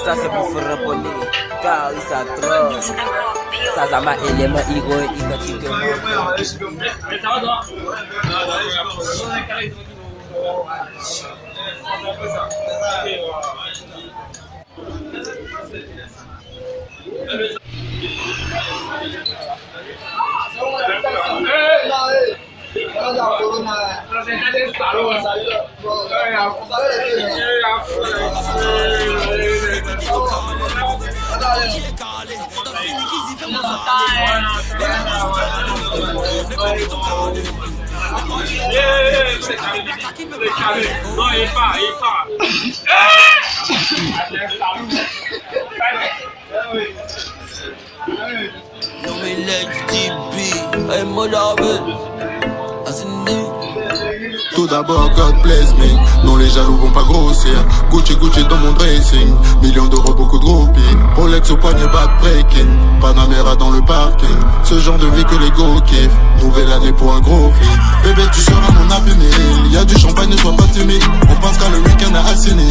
Ça c'est pour faire répondre, car il s'attrope. Ça, ça m'a élément identique. Tout d'abord, God bless me. Non, les jaloux vont pas grossir. Gucci, Gucci dans mon dressing. Millions d'euros, beaucoup de groupies. Rolex au poignet, bad breaking. Panamera dans le parking. Ce genre de vie que les go kiffent. Nouvelle année pour un gros feat. Bébé, tu seras mon happy meal. Y'a du champagne, ne sois pas timide. On passe qu'à le week-end à Assini.